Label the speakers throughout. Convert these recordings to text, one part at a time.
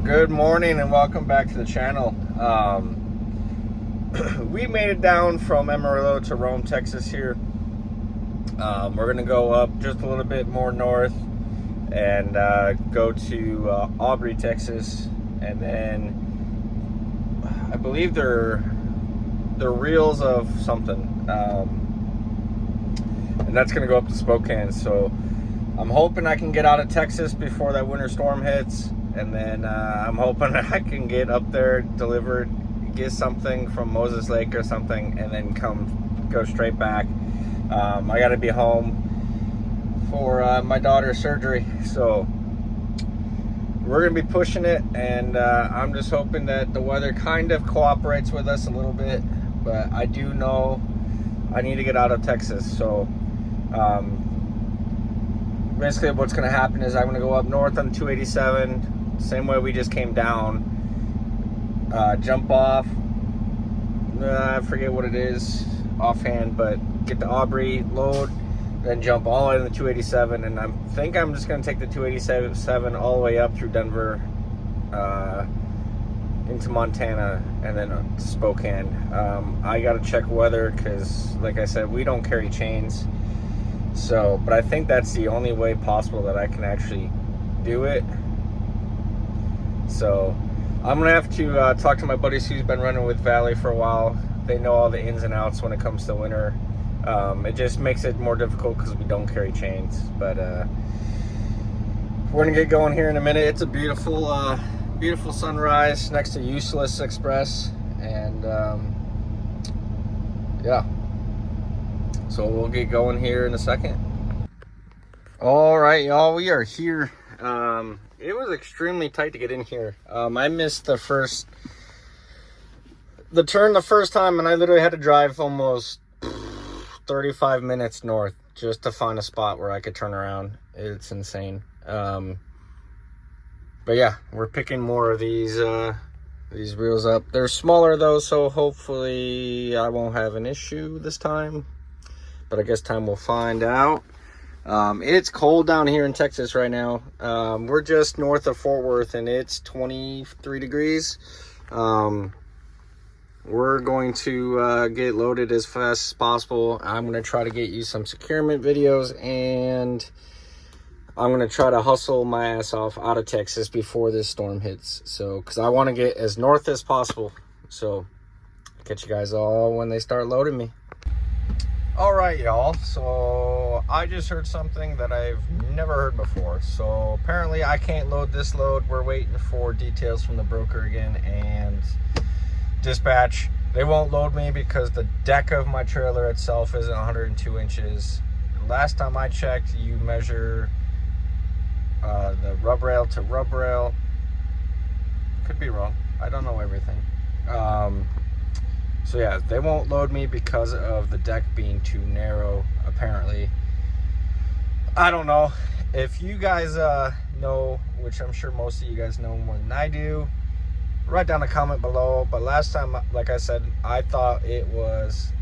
Speaker 1: Good morning and welcome back to the channel. We made it down from Amarillo to Rome, Texas here. We're gonna go up just a little bit more north and go to Aubrey, Texas, and then I believe they're reels of something, and that's gonna go up to Spokane. So I'm hoping I can get out of Texas before that winter storm hits, and then I'm hoping I can get up there, delivered, get something from Moses Lake or something, and then go straight back. I got to be home for my daughter's surgery, so we're gonna be pushing it, and I'm just hoping that the weather kind of cooperates with us a little bit. But I do know I need to get out of Texas, so basically what's going to happen is I'm going to go up north on 287, same way we just came down, jump off, I forget what it is offhand, but get to Aubrey, load, then jump all the way to the 287, and I think I'm just going to take the 287 all the way up through Denver, into Montana, and then to Spokane. I got to check weather because, like I said, we don't carry chains. So, but I think that's the only way possible that I can actually do it. So I'm gonna have to talk to my buddies who's been running with Valley for a while. They know all the ins and outs when it comes to winter. It just makes it more difficult because we don't carry chains. But we're gonna get going here in a minute. It's a beautiful beautiful sunrise next to Useless Express, and yeah, so we'll get going here in a second. All right, y'all, we are here. It was extremely tight to get in here. I missed the turn the first time, and I literally had to drive almost 35 minutes north just to find a spot where I could turn around. It's insane. But yeah, we're picking more of these reels up. They're smaller though, so hopefully I won't have an issue this time. But I guess time will find out. It's cold down here in Texas right now. We're just north of Fort Worth, and it's 23 degrees. We're going to get loaded as fast as possible. I'm going to try to get you some securement videos, and I'm going to try to hustle my ass off out of Texas before this storm hits. So, because I want to get as north as possible. So, I'll catch you guys all when they start loading me. All right, y'all, so I just heard something that I've never heard before. So apparently I can't load this load. We're waiting for details from the broker again, and dispatch, they won't load me because the deck of my trailer itself isn't 102 inches. Last time I checked, you measure the rub rail to rub rail. Could be wrong. I don't know everything. So yeah, they won't load me because of the deck being too narrow, apparently. I don't know. If you guys know, which I'm sure most of you guys know more than I do, write down a comment below. But last time, like I said, I thought it was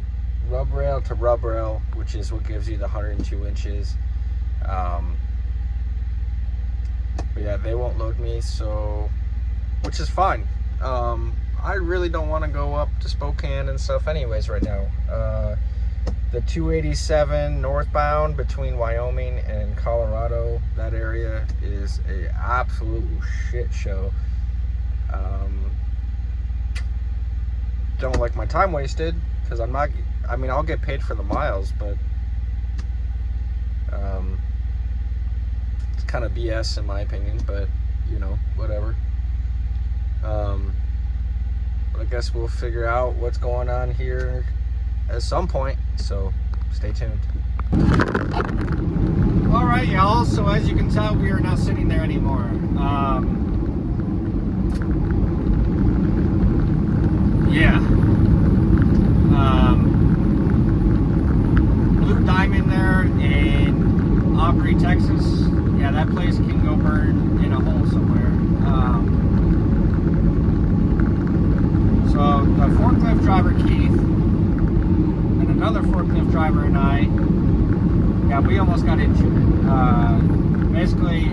Speaker 1: rub rail to rub rail, which is what gives you the 102 inches. But yeah, they won't load me, so, which is fine. I really don't want to go up to Spokane and stuff anyways right now. The 287 northbound between Wyoming and Colorado, that area is a absolute shit show. Don't like my time wasted, because I'll get paid for the miles, but it's kind of BS in my opinion, but you know, whatever. But I guess we'll figure out what's going on here at some point, so stay tuned. All right, y'all, so as you can tell, we are not sitting there anymore. Yeah. Blue Diamond there in Aubrey, Texas. Yeah, that place can go burn in a hole somewhere. So the forklift driver Keith and another forklift driver and I, yeah, we almost got into it. Basically,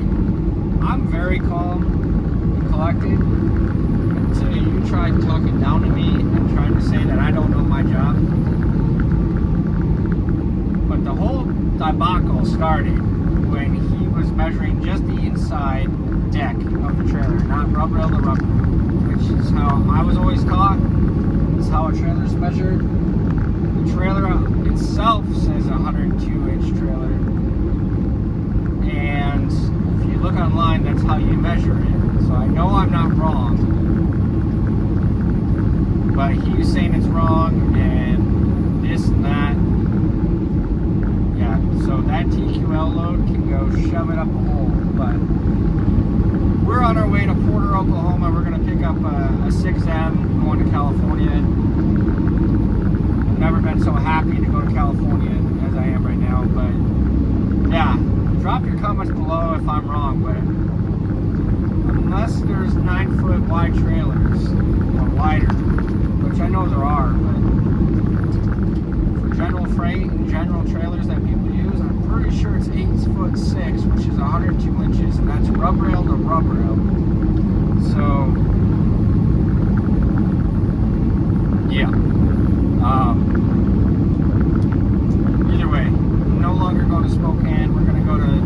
Speaker 1: I'm very calm and elected until you tried talking down to me and trying to say that I don't know my job. But the whole debacle started when he was measuring just the inside deck of the trailer, not rub rail to rub rail, which is how I was always taught. This is how a trailer is measured. The trailer itself says 102-inch trailer, and if you look online, that's how you measure it. So I know I'm not wrong, but he was saying it's wrong and this and that. Yeah, so that TQL load can go shove it up a hole. But we're on our way to Porter, Oklahoma. We're going to pick up a 6M going to California. I've never been so happy to go to California as I am right now. But yeah, drop your comments below if I'm wrong. But unless there's 9-foot wide trailers or wider, which I know there are, but for general freight and general trailers that people use, I'm pretty sure it's 8'6", which is 102 inches, and that's rub rail to rub rail. So yeah, either way, no longer going to Spokane. We're going to go to,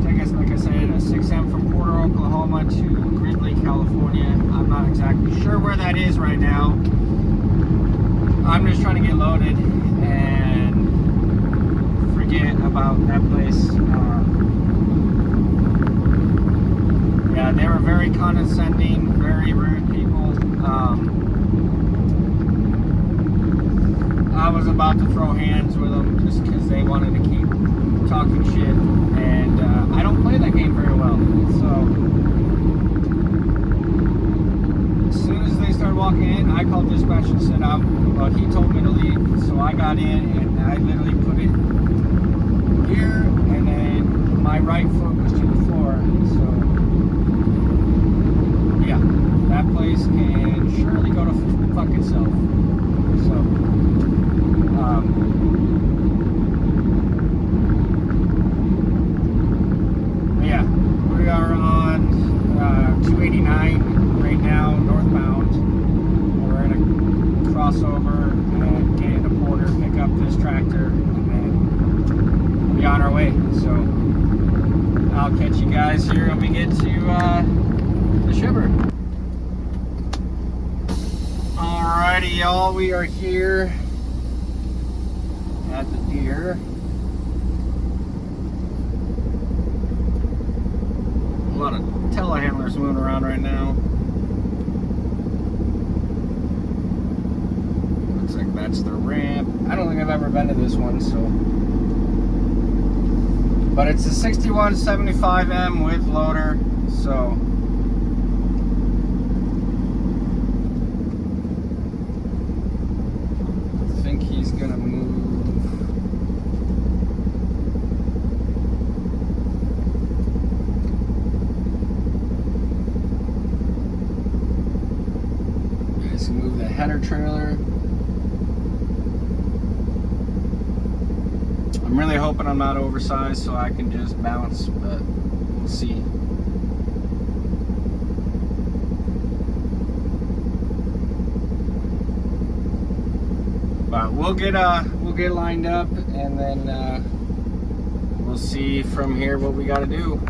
Speaker 1: take us, like I said, a 6M from Porter, Oklahoma to Gridley, California. I'm not exactly sure where that is right now. I'm just trying to get loaded and forget about that place. Yeah, they were very condescending, very rude people. I was about to throw hands with them just because they wanted to keep talking shit, and I don't play that game very well. So as soon as they started walking in, I called dispatch and said, well, he told me to leave, so I got in and I literally put it here, and then my right foot was to the floor. So yeah, that place can surely go to fuck itself. So yeah, we are on 289 right now, northbound. We're in a crossover and get into Porter, pick up this tractor, and then be on our way. So I'll catch you guys here when we get to the shiver. Alrighty, y'all, we are here at the Deere. A lot of telehandlers moving around right now. Looks like that's the ramp. I don't think I've ever been to this one, so. But it's a 6175M with loader, so. I think he's gonna move. Move the header trailer. I'm really hoping I'm not oversized so I can just bounce, but we'll see. But we'll get lined up, and then we'll see from here what we got to do.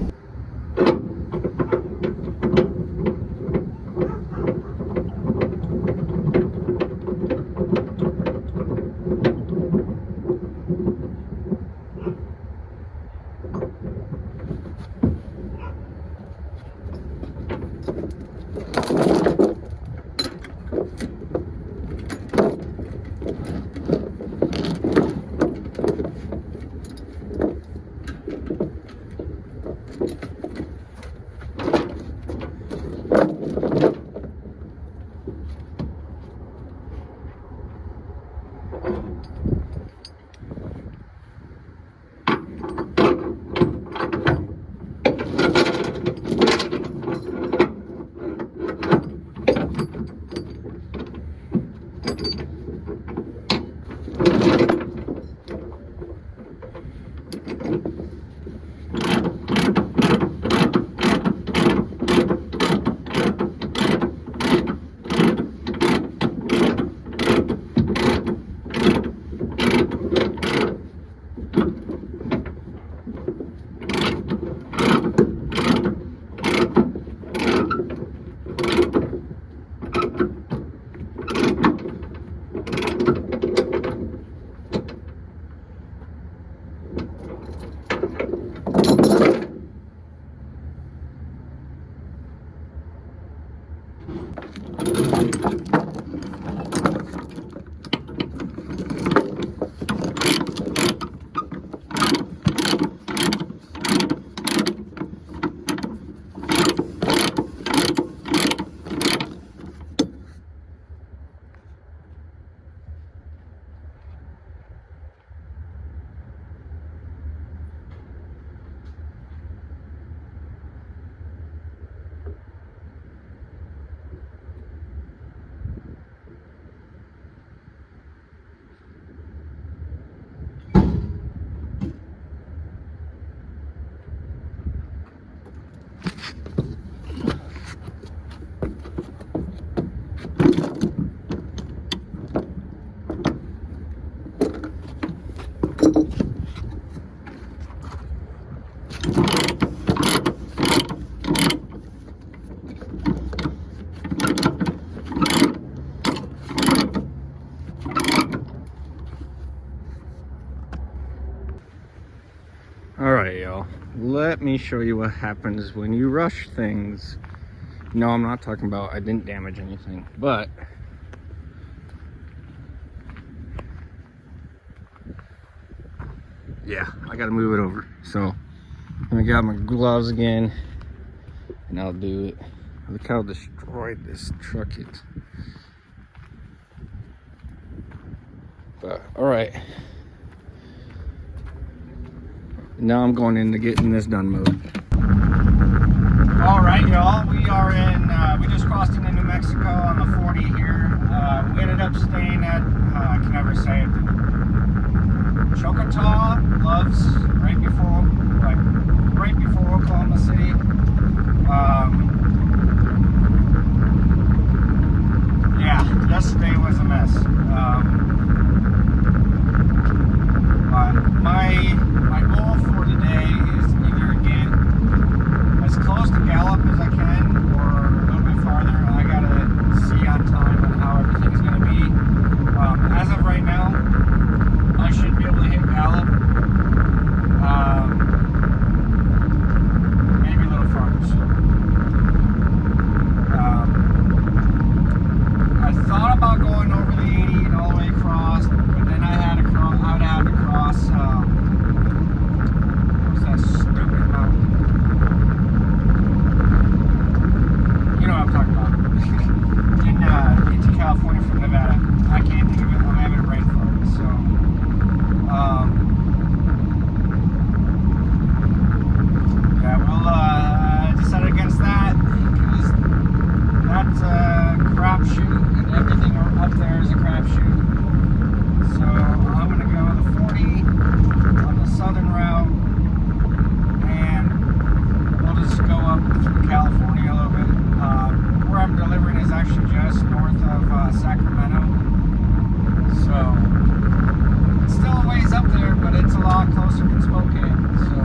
Speaker 1: Alright, y'all, let me show you what happens when you rush things. No, I'm not talking about I didn't damage anything, but yeah, I gotta move it over. So I'm gonna grab my gloves again and I'll do it. Look how destroyed this truck is. But alright, now I'm going into getting this done mode. All right, y'all, we are in, we just crossed into New Mexico on the 40 here. We ended up staying at, I can never say it, Choctaw Loves, right before Oklahoma City. Yeah, yesterday was a mess. But my goal for today is either get as close to Gallup as I can, or a little bit farther. I gotta see on time on how everything's gonna be. As of right now, I should be able to hit Gallup. Maybe a little farther. So, I thought about going over the 80 and all the way across, but then I would have to cross. What's that stupid mountain? You know what I'm talking about. Into California from Nevada. I can't think of it. I'm having a brain fart. So, yeah, we'll decide against that, because that's a crapshoot, and everything up there is a crapshoot. So I'm gonna go the 40 on the southern route, and we'll just go up through California a little bit. Where I'm delivering is actually just north of Sacramento, so it's still a ways up there, but it's a lot closer than Spokane. So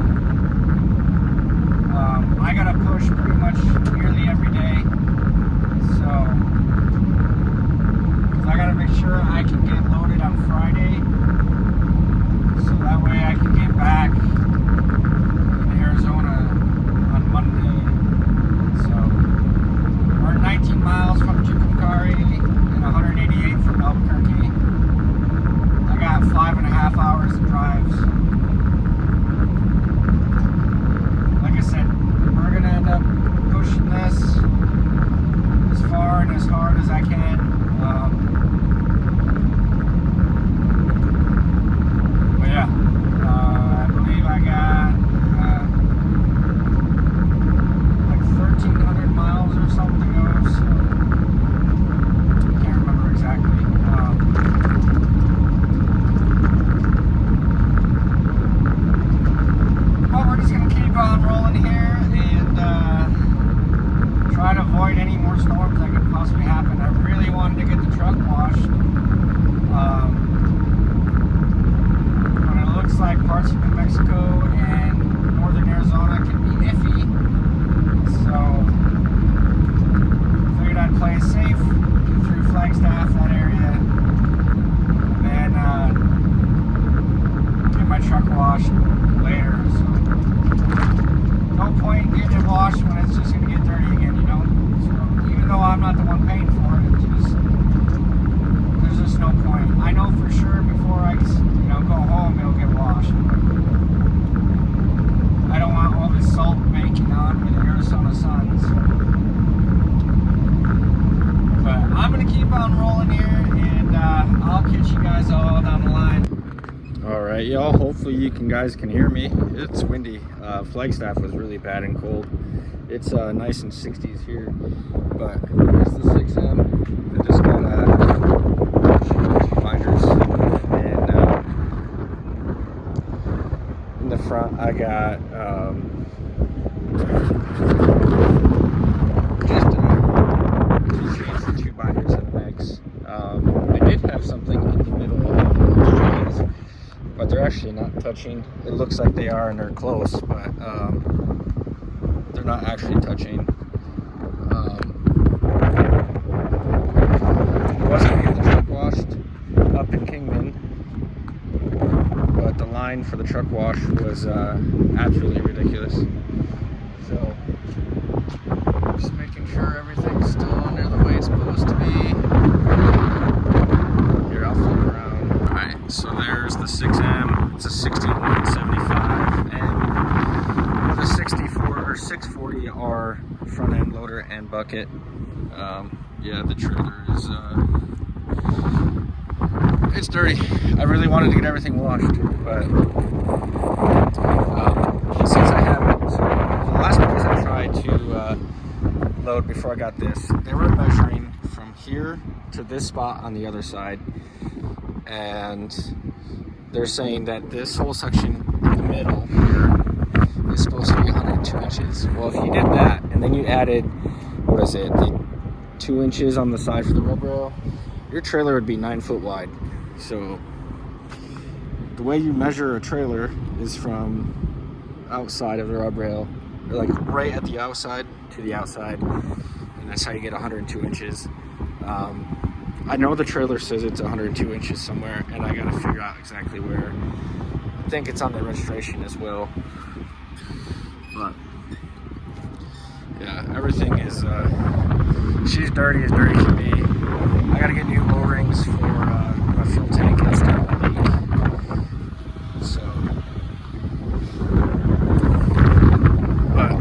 Speaker 1: I gotta push pretty much nearly every day. So, because I gotta make sure I can get loaded on Friday, so that way I can get back in Arizona on Monday. So, we're 19 miles from Tucumcari and 188 from Albuquerque. I got 5.5 hours to drive. So, like I said, we're gonna end up pushing this as far and as hard as I can. But yeah, I believe I got like 1,300 miles or something to go, so I can't remember exactly. But we're just gonna keep on rolling here and try to avoid any more storms that could possibly happen. I really wanted to get the truck washed, but it looks like parts of New Mexico and northern Arizona can be iffy, so figured I'd play it safe, get through Flagstaff, that area, and then get my truck washed later. So no point in getting it washed when it's just going to get dirty again, you know? So even though I'm not the on rolling here, and I'll catch you guys all down the line. All right, y'all. Hopefully you guys can hear me. It's windy. Flagstaff was really bad and cold. It's nice and 60s here, but here's the 6M. I just got two binders, and in the front I got I did have something in the middle of those chains, but they're actually not touching. It looks like they are and they're close, but they're not actually touching. I was going to get the truck washed up in Kingman, but the line for the truck wash was absolutely ridiculous. So just making sure everything's still under the way it's supposed to be. Here, I'll flip around. Alright, so there's the 6M. It's a 6175M with a 64 or 640R front end loader and bucket. Yeah, the trailer is it's dirty. I really wanted to get everything washed, but since I haven't, so the last place I tried to load before I got this, they were measuring from here to this spot on the other side, and they're saying that this whole section in the middle here is supposed to be 102 inches. Well, if you did that and then you added, what is it, the 2 inches on the side for the rub rail, your trailer would be 9 foot wide. So the way you measure a trailer is from outside of the rub rail, or like right at the outside to the outside, and that's how you get 102 inches. I know the trailer says it's 102 inches somewhere, and I gotta figure out exactly where. I think it's on the registration as well, but yeah, everything is she's dirty as dirty can be. I gotta get new O-rings for my fuel tank and stuff. So, but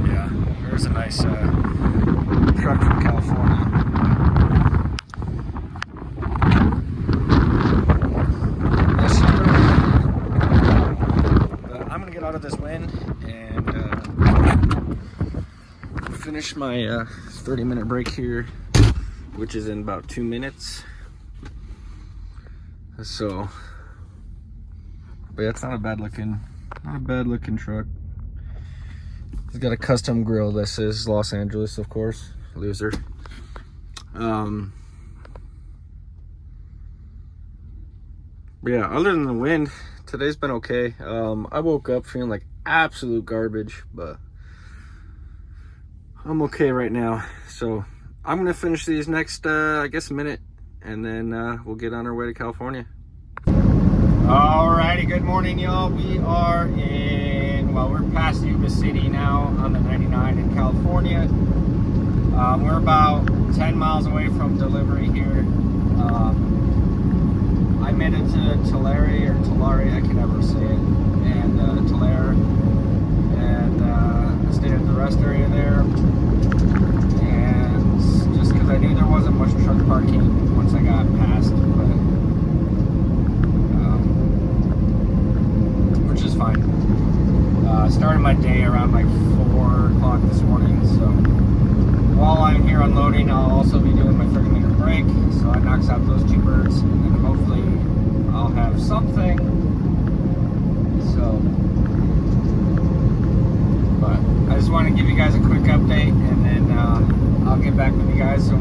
Speaker 1: yeah, there's a nice truck from California. But I'm gonna get out of this wind and finish my 30-minute break here, which is in about 2 minutes. So, but yeah, it's not a bad looking truck. It's got a custom grill that says Los Angeles, of course. Loser. But yeah, other than the wind, today's been okay. I woke up feeling like absolute garbage, but I'm okay right now. So I'm gonna finish these next I guess minute, and then we'll get on our way to California. Alrighty, good morning, y'all. We are we're past Yuba City now on the 99 in California. We're about 10 miles away from delivery here. I made it to Tulare, I can never say it, and Tulare, and I stayed at the rest area there. Just because I knew there wasn't much truck parking once I got past, but which is fine. Started my day around like 4 o'clock this morning, so while I'm here unloading, I'll also be doing my 30-minute break, so that knocks out those 2 birds, and then hopefully I'll have something. So, but I just want to give you guys a quick update, and then I'll get back with you guys. So